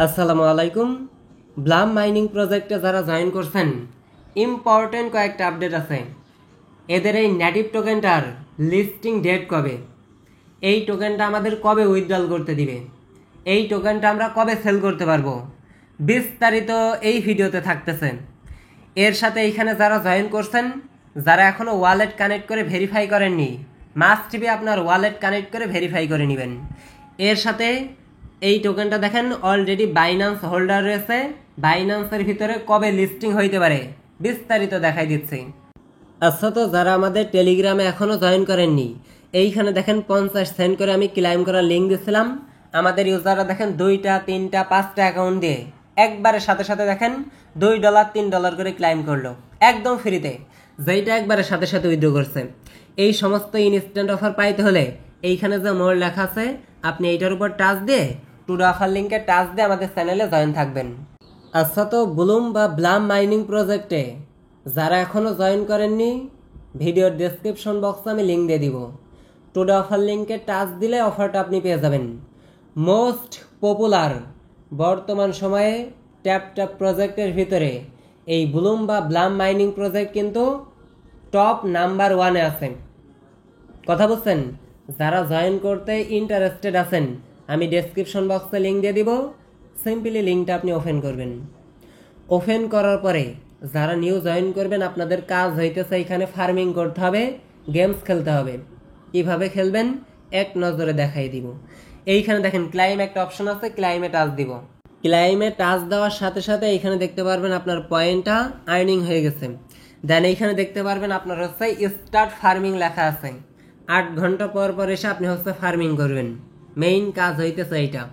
আসসালামু আলাইকুম। Blum mining প্রজেক্টে যারা জয়েন করছেন, ইম্পর্টেন্ট কয়েকটা আপডেট আছে। এদের এই নেটিভ টোকেনটার লিস্টিং ডেট কবে, এই টোকেনটা আমাদের কবে উইথড্রল করতে দিবে, এই টোকেনটা আমরা কবে সেল করতে পারবো, বিস্তারিত এই ভিডিওতে থাকতেছে। এর সাথে এইখানে যারা জয়েন করছেন, যারা এখনও ওয়ালেট কানেক্ট করে ভেরিফাই করেননি, মাস্ট বি আপনার ওয়ালেট কানেক্ট করে ভেরিফাই করে নেবেন। এর সাথে এই টোকেনটা দেখেন অলরেডি বাইন্যান্স হোল্ডার রয়েছে, বাইন্যান্সের ভিতরে কবে লিস্টিং হইতে পারে বিস্তারিত দেখাই দিচ্ছি। আচ্ছা, তো যারা আমাদের টেলিগ্রামে এখনও জয়েন করেননি, এইখানে দেখেন 50 সেন্ট করে আমি ক্লাইম করার লিঙ্ক দিয়েছিলাম। আমাদের ইউজাররা দেখেন 2টা 3টা 5টা অ্যাকাউন্ট দিয়ে একবারে সাথে সাথে দেখেন $2 $3 করে ক্লাইম করলো একদম ফ্রিতে, যেইটা একবারে সাথে সাথে উইথড্র করছে। এই সমস্ত ইনস্ট্যান্ট অফার পাইতে হলে এইখানে যে মোর লেখা আছে, আপনি এইটার উপর টাচ দিয়ে টুডে অফার লিঙ্কে টাচ দিয়ে আমাদের চ্যানেলে জয়েন থাকবেন। আচ্ছা, তো ব্লুম বা ব্লাম মাইনিং প্রজেক্টে যারা এখনও জয়েন করেননি, ভিডিওর ডেসক্রিপশন বক্সে আমি লিঙ্ক দিয়ে দিব। টুডে অফার লিঙ্কে টাচ দিলে অফারটা আপনি পেয়ে যাবেন। মোস্ট পপুলার বর্তমান সময়ে ট্যাপ প্রজেক্টের ভিতরে এই ব্লুম বা ব্লাম মাইনিং প্রজেক্ট কিন্তু টপ নাম্বার 1-এ আছে। কথা বলছেন? যারা জয়েন করতে ইন্টারেস্টেড আছেন, আমি ডেসক্রিপশন বক্সে লিঙ্ক দিয়ে দিব। সিম্পলি লিঙ্কটা আপনি ওপেন করবেন। ওপেন করার পরে যারা নিউ জয়েন করবেন, আপনাদের কাজ হইতেছে এখানে ফার্মিং করতে হবে, গেমস খেলতে হবে। কিভাবে খেলবেন এক নজরে দেখাই দিব। এইখানে দেখেন ক্লাইম একটা অপশন আছে, ক্লাইমে টাচ দিব। ক্লাইমে টাচ দেওয়ার সাথে সাথে এইখানে দেখতে পারবেন আপনার পয়েন্টটা আর্নিং হয়ে গেছে। দেন এইখানে দেখতে পারবেন আপনার হচ্ছে স্টার্ট ফার্মিং লেখা আছে। 8 ঘন্টা পর পর এসে আপনি হচ্ছে ফার্মিং করবেন। মেইন কাজ হইতেছে এইটা।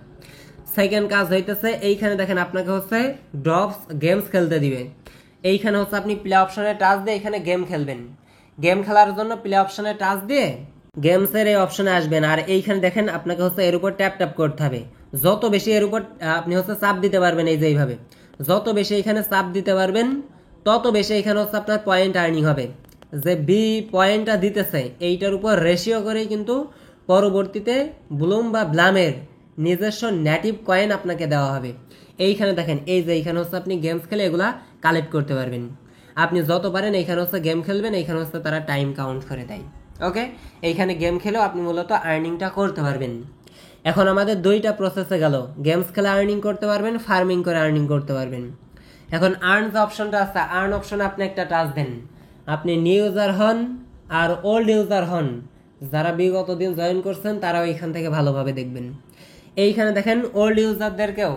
সেকেন্ড কাজ হইতেছে এইখানে দেখেন আপনাকে হচ্ছে ড্রপস গেমস খেলতে দিবে। এইখানে হচ্ছে আপনি প্লে অপশনে টাচ দিয়ে এখানে গেম খেলবেন। গেম খেলার জন্য প্লে অপশনে টাচ দিয়ে গেমসের এই অপশনে আসবেন। আর এইখানে দেখেন আপনাকে হচ্ছে এর উপর ট্যাপ ট্যাপ করতে হবে। যত বেশি এর উপর আপনি হচ্ছে চাপ দিতে পারবেন, এই যে এইভাবে যত বেশি এখানে চাপ দিতে পারবেন, তত বেশি এখানে হচ্ছে আপনার পয়েন্ট আর্নিং হবে। যে বি পয়েন্টটা দিতেছে এইটার উপর রেশিও করেই কিন্তু পরবর্তীতে ব্লুম বা ব্লামের নিজস্ব নেটিভ কয়েন আপনাকে দেওয়া হবে। এইখানে দেখেন এই যে এইখানে হচ্ছে আপনি গেমস খেলে এগুলা কালেক্ট করতে পারবেন। আপনি যত পারেন এইখানে হচ্ছে গেম খেলবেন, এইখানে হচ্ছে তারা টাইম কাউন্ট করে দেয়। ওকে, এইখানে গেম খেলেও আপনি মূলত আর্নিংটা করতে পারবেন। এখন আমাদের 2টা প্রসেসে গেল, গেমস খেলে আর্নিং করতে পারবেন, ফার্মিং করে আর্নিং করতে পারবেন। এখন আর্ন যে অপশনটা আছে, আর্ন অপশনে আপনি একটা টাচ দেন। আপনি নিউ ইউজার হন আর ওল্ড ইউজার হন, যারা বিগত দিন জয়েন করছেন তারাও এইখান থেকে ভালোভাবে দেখবেন। এইখানে দেখেন ওল্ড ইউজারদেরকেও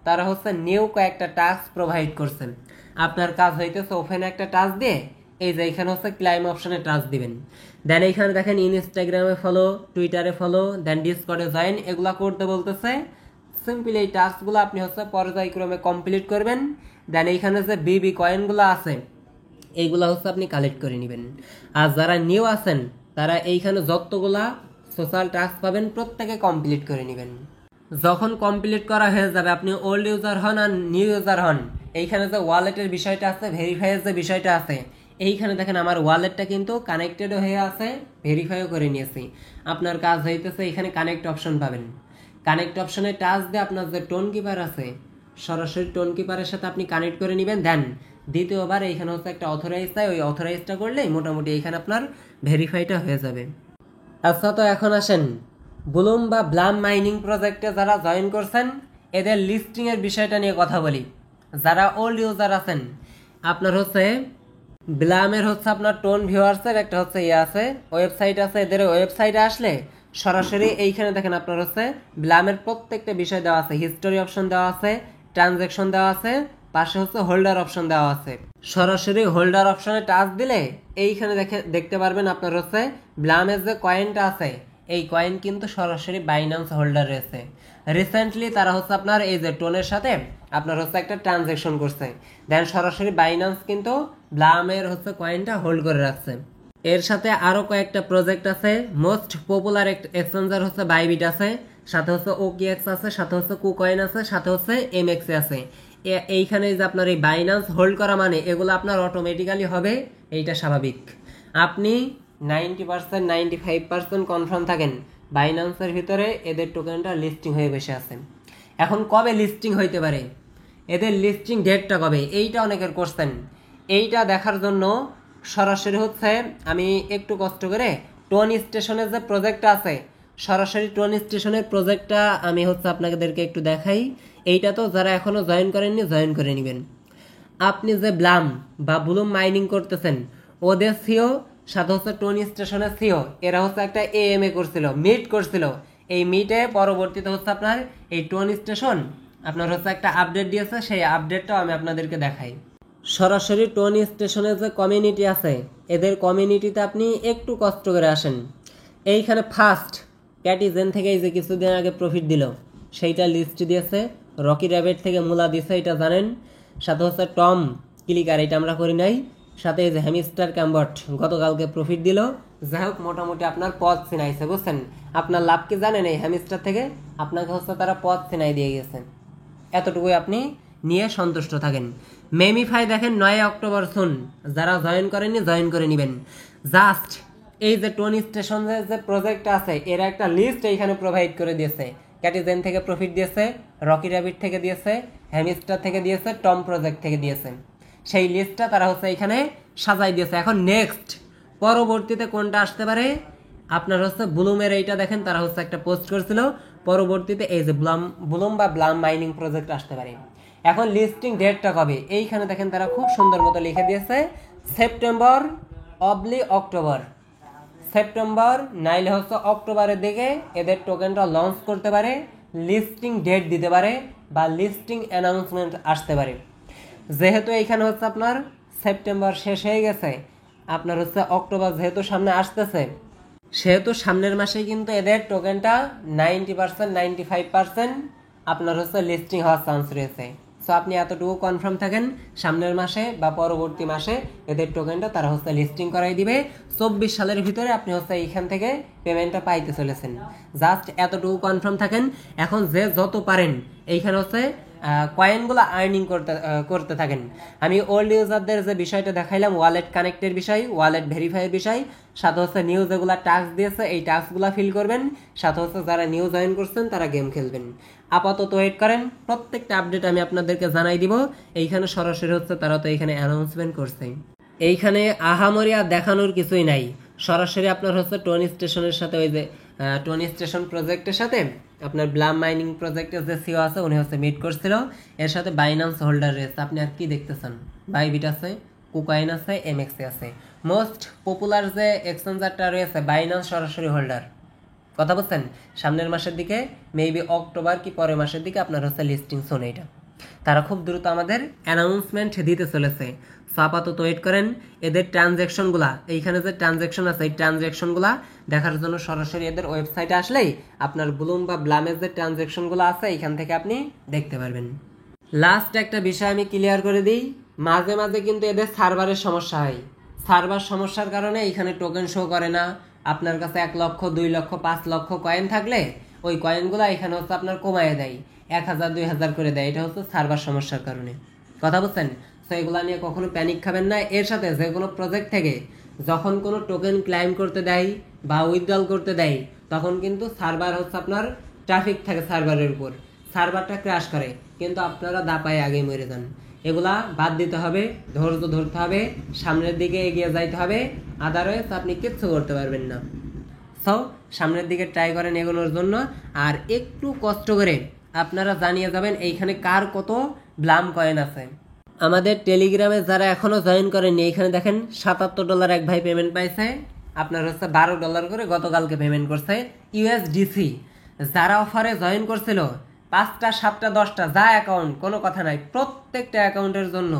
তারা হচ্ছে নিউ কয়েকটা টাস্ক প্রোভাইড করছেন। আপনার কাজ হইতেছে ওপেনে একটা টাচ দিয়ে এই যে এইখানে হচ্ছে ক্লাইম অপশনে টাচ দিবেন। দেন এইখানে দেখেন ইনস্টাগ্রামে ফলো, টুইটারে ফলো, দেন ডিসকর্ডে জয়েন, এগুলা করতে বলতেছে। সিম্পলি এই টাস্কগুলো আপনি হচ্ছে পর্যায়ক্রমে কমপ্লিট করবেন। দেন এইখানে যে বিবি কয়েনগুলো আছে এইগুলা হচ্ছে আপনি কালেক্ট করে নেবেন। আর যারা নিউ আছেন তারা এইখানে যতগুলা সোশ্যাল টাস্ক পাবেন প্রত্যেকে কমপ্লিট করে নেবেন। যখন কমপ্লিট করা হয়ে যাবে, আপনি ওল্ড ইউজার হন আর নিউ ইউজার হন, এইখানে যে ওয়ালেটের বিষয়টা আছে, ভেরিফাইয়ের যে বিষয়টা আছে, এইখানে দেখেন আমার ওয়ালেটটা কিন্তু কানেক্টেডও হয়ে আছে, ভেরিফাইও করে নিয়েছি। আপনার কাজ হইতেছে এখানে কানেক্ট অপশন পাবেন। কানেক্ট অপশনে টাচ দিয়ে আপনার যে টোন কিপার আছে, সরাসরি টোন কিপারের সাথে আপনি কানেক্ট করে নেবেন। দেন দ্বিতীয়বার এইখানে হচ্ছে একটা অথরাইজ চাই, ওই অথরাইজটা করলেই মোটামুটি এইখানে আপনার ভেরিফাইটা হয়ে যাবে। আচ্ছা, তো এখন আসেন ব্লুম বা ব্লাম মাইনিং প্রজেক্টে যারা জয়েন করছেন এদের লিস্টিংয়ের বিষয়টা নিয়ে কথা বলি। যারা ওল্ড ইউজার আছেন, আপনার হচ্ছে ব্লামের হচ্ছে আপনার টোন ভিউয়ার্সের একটা হচ্ছে আছে ওয়েবসাইট আছে, এদের ওয়েবসাইটে আসলে সরাসরি এইখানে দেখেন আপনার হচ্ছে ব্লামের প্রত্যেকটা বিষয় দেওয়া আছে, হিস্টোরি অপশন দেওয়া আছে, ট্রানজ্যাকশন দেওয়া আছে, পাশে হচ্ছে হোল্ডার অপশন দেওয়া আছে। সরাসরি হোল্ডার অপশনে টাচ দিলে এইখানে দেখতে পারবেন আপনার হচ্ছে ব্লামের যে কয়েনটা আছে, এই কয়েন কিন্তু সরাসরি বাইন্যান্স হোল্ডার রয়েছে। রিসেন্টলি তারা হচ্ছে আপনার এই যে টোনের সাথে আপনার হচ্ছে একটা ট্রানজ্যাকশন করছে, দেন সরাসরি বাইন্যান্স কিন্তু ব্লামের হচ্ছে কয়েনটা হোল্ড করে রাখছে। এর সাথে আরো কয়েকটা প্রজেক্ট আছে। মোস্ট পপুলার এক্সচেঞ্জার হচ্ছে বাইবিট আছে, সাথে হচ্ছে ওকিএক্স আছে, সাথে হচ্ছে কুকয়েন আছে, সাথে হচ্ছে এমএক্স আছে। এইখানে যে আপনার এই বাইন্যান্স হোল্ড করা মানে এগুলো আপনার অটোমেটিক্যালি হবে, এইটা স্বাভাবিক। আপনি 90% 95% কনফার্ম থাকেন বাইন্যান্সের ভিতরে এদের টোকেনটা লিস্টিং হয়ে বসে আছে। এখন কবে লিস্টিং হইতে পারে, এদের লিস্টিং ডেটটা কবে, এইটা অনেকের কোশ্চেন। এইটা দেখার জন্য সরাসরি হচ্ছে আমি একটু কষ্ট করে টোন স্টেশনের যে প্রজেক্টটা আছে, সরাসরি টোন স্টেশনের প্রজেক্টটা আমি হচ্ছে আপনাদেরকে একটু দেখাই। এইটা তো যারা এখনও জয়েন করেননি জয়েন করে নেবেন। আপনি যে ব্লাম বা ব্লুম মাইনিং করতেছেন, ওদের সিও সাথে হচ্ছে টোন স্টেশনের সিও, এরা হচ্ছে একটা এএমএ করছিল, মিট করছিল। এই মিটে পরবর্তীতে হচ্ছে আপনার এই টোন স্টেশন আপনার হচ্ছে একটা আপডেট দিয়েছে, সেই আপডেটটাও আমি আপনাদেরকে দেখাই। সরাসরি টোন স্টেশনের যে কমিউনিটি আছে, এদের কমিউনিটিতে আপনি একটু কষ্ট করে আসেন। এইখানে ফার্স্ট ক্যাটিজেন থেকে এই যে কিছুদিন আগে প্রফিট দিল সেইটা লিস্ট দিয়েছে, রকি র্যাবিট থেকে মূলা দিয়েছে, এটা জানেন। সাথে হচ্ছে টম ক্লিকার, এটা আমরা করি নাই। সাথে এই যে হ্যামিস্টার ক্যাম্বট গতকালকে প্রফিট দিল। যাই হোক, মোটামুটি আপনার পথ চিনাইছে, বুঝছেন। আপনার লাভ কি জানেন, এই হ্যামিস্টার থেকে আপনাকে হচ্ছে তারা পথ চিনাই দিয়ে গেছে। এতটুকুই আপনি নিয়ে সন্তুষ্ট থাকেন। মেমিফাই দেখেন 9 অক্টোবর শুন, যারা জয়েন করেননি জয়েন করে নেবেন। জাস্ট এই যে টোন স্টেশনের যে প্রজেক্ট আছে, এরা একটা লিস্ট এইখানে প্রোভাইড করে দিয়েছে। ক্যাটিজেন থেকে প্রফিট দিয়েছে, রকি র্যাবিট থেকে দিয়েছে, হ্যামিস্টার থেকে দিয়েছে, টম প্রজেক্ট থেকে দিয়েছে। সেই লিস্টটা তারা হচ্ছে এখানে সাজাই দিয়েছে। এখন নেক্সট পরবর্তীতে কোনটা আসতে পারে, আপনার হচ্ছে ব্লুমের এইটা দেখেন, তারা হচ্ছে একটা পোস্ট করেছিল, পরবর্তীতে এই যে ব্লুম বা ব্লাম মাইনিং প্রজেক্ট আসতে পারে। এখন লিস্টিং ডেটটা কবে, এইখানে দেখেন তারা খুব সুন্দর মতো লিখে দিয়েছে, সেপ্টেম্বর অক্টোবর। সেপ্টেম্বর নাইলে হচ্ছে অক্টোবরের দিকে এদের টোকেনটা লঞ্চ করতে পারে, লিস্টিং ডেট দিতে পারে বা লিস্টিং অ্যানাউন্সমেন্ট আসতে পারে। যেহেতু এইখানে হচ্ছে আপনার সেপ্টেম্বর শেষ হয়ে গেছে, আপনার হচ্ছে অক্টোবর যেহেতু সামনে আসতেছে, সেহেতু সামনের মাসেই কিন্তু এদের টোকেনটা 90% 95% আপনার হচ্ছে লিস্টিং হওয়ার চান্স রয়েছে। সো আপনি এতটুকু কনফার্ম থাকেন, সামনের মাসে বা পরবর্তী মাসে এদের টোকেনটা তারা হচ্ছে লিস্টিং করাই দিবে। 24 সালের ভিতরে আপনি হচ্ছে এইখান থেকে পেমেন্টটা পাইতে চলেছেন। জাস্ট এতটুকু কনফার্ম থাকেন। এখন যে যত পারেন এইখানে হচ্ছে কয়েনগুলো আর্নিং করতে থাকেন। আমি ওল্ড ইউজারদের যে বিষয়টা দেখাইলাম, ওয়ালেট কানেক্টের বিষয়, ওয়ালেট ভেরিফাইয়ের বিষয়, সাথে হচ্ছে নিউ যেগুলো টাস্ক দিয়েছে এই টাস্কগুলো ফিল করবেন, সাথে হচ্ছে যারা নিউ জয়েন করছেন তারা গেম খেলবেন। আপাতত ওয়েট করেন, প্রত্যেকটা আপডেট আমি আপনাদেরকে জানাই দিব। এইখানে সরাসরি হচ্ছে তারা তো এইখানে অ্যানাউন্সমেন্ট করছে। এইখানে আহামরি আর দেখানোর কিছুই নাই। সরাসরি আপনার হচ্ছে টোন স্টেশনের সাথে ওই যে টোন স্টেশন প্রজেক্টের সাথে আপনার ব্লাম মাইনিং প্রজেক্টের যে সিও আছে উনি হচ্ছে মিট করছিল, এর সাথে বাইন্যান্স হোল্ডার রয়েছে। আপনি আর কি দেখতেছেন, বাইবিট আছে, কুকয়েন আছে, এমএক্সি আছে। মোস্ট পপুলার যে এক্সচেঞ্জারটা রয়েছে বাইন্যান্স সরাসরি হোল্ডার। কথা বলছেন, সামনের মাসের দিকে মেবি অক্টোবর কি পরের মাসের দিকে আপনার হচ্ছে লিস্টিং শোন, এইটা তারা খুব দ্রুত আমাদের অ্যানাউন্সমেন্ট দিতে চলেছে। সো আপাতত ওয়েট করেন। এদের ট্রানজ্যাকশনগুলা, এইখানে যে ট্রানজ্যাকশন আছে এই ট্রানজ্যাকশনগুলা দেখার জন্য সরাসরি এদের ওয়েবসাইটে আসলেই আপনার ব্লুম বা ব্লামের যে ট্রানজ্যাকশনগুলো আছে এইখান থেকে আপনি দেখতে পারবেন। লাস্ট একটা বিষয় আমি ক্লিয়ার করে দিই, মাঝে মাঝে কিন্তু এদের সার্ভারের সমস্যা হয়। সার্ভার সমস্যার কারণে এইখানে টোকেন শো করে না। আপনার কাছে 1 লক্ষ 2 লক্ষ 5 লক্ষ কয়েন থাকলে ওই কয়েনগুলো এখানে হচ্ছে আপনার কমায় দেয়, 1000 2000 করে দেয়। এটা হচ্ছে সার্ভার সমস্যার কারণে। কথা বলছেন। তো এগুলো নিয়ে কখনো প্যানিক খাবেন না। এর সাথে যে কোনো প্রজেক্ট থেকে যখন কোনো টোকেন ক্লাইম করতে দেয় বা উইথড্রল করতে দেয়, তখন কিন্তু সার্ভার হচ্ছে আপনার ট্রাফিক থাকে সার্ভারের উপর, সার্ভারটা ক্র্যাশ করে, কিন্তু আপনারা দাপায় আগে মরে যান। এগুলা বাদ দিতে হবে, ধৈর্য ধরতে হবে, সামনের দিকে এগিয়ে যাইতে হবে, আদারওয়াইজ আপনি কিচ্ছু করতে পারবেন না। সো সামনের দিকে ট্রাই করেন এগোনোর জন্য, আর একটু কষ্ট করে আপনারা জানিয়ে যাবেন এইখানে কার কত ব্লাম কয়েন আছে। আমাদের টেলিগ্রামে যারা এখনো জয়েন করেননি, এইখানে দেখেন $77 এক ভাই পেমেন্ট পাইছে, আপনার হচ্ছে $12 করে গতকালকে পেমেন্ট করছে ইউএসডিসি। যারা অফারে জয়েন করছিল 5টা 7টা 10টা যা অ্যাকাউন্ট, কোনো কথা নাই, প্রত্যেকটা অ্যাকাউন্টের জন্য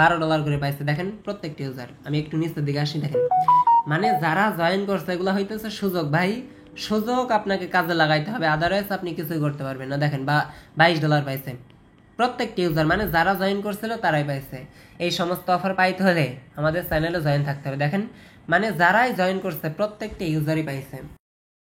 $12 করে পাইছে। দেখেন প্রত্যেকটা ইউজার, আমি একটু নিচের দিকে আসি, দেখেন মানে যারা জয়েন করছে এগুলো হইতেছে সুযোগ ভাই, সুযোগ আপনাকে কাজে লাগাইতে হবে, আদারওয়াইজ আপনি কিছুই করতে পারবেন না। দেখেন বা $22 পাইছে প্রত্যেকটা ইউজার, মানে যারা জয়েন করছিল তারাই পাইছে। এই সমস্ত অফার পাইতে হলে আমাদের চ্যানেলে জয়েন থাকতে হবে। দেখেন মানে যারাই জয়েন করছে প্রত্যেকটা ইউজারই পাইছে।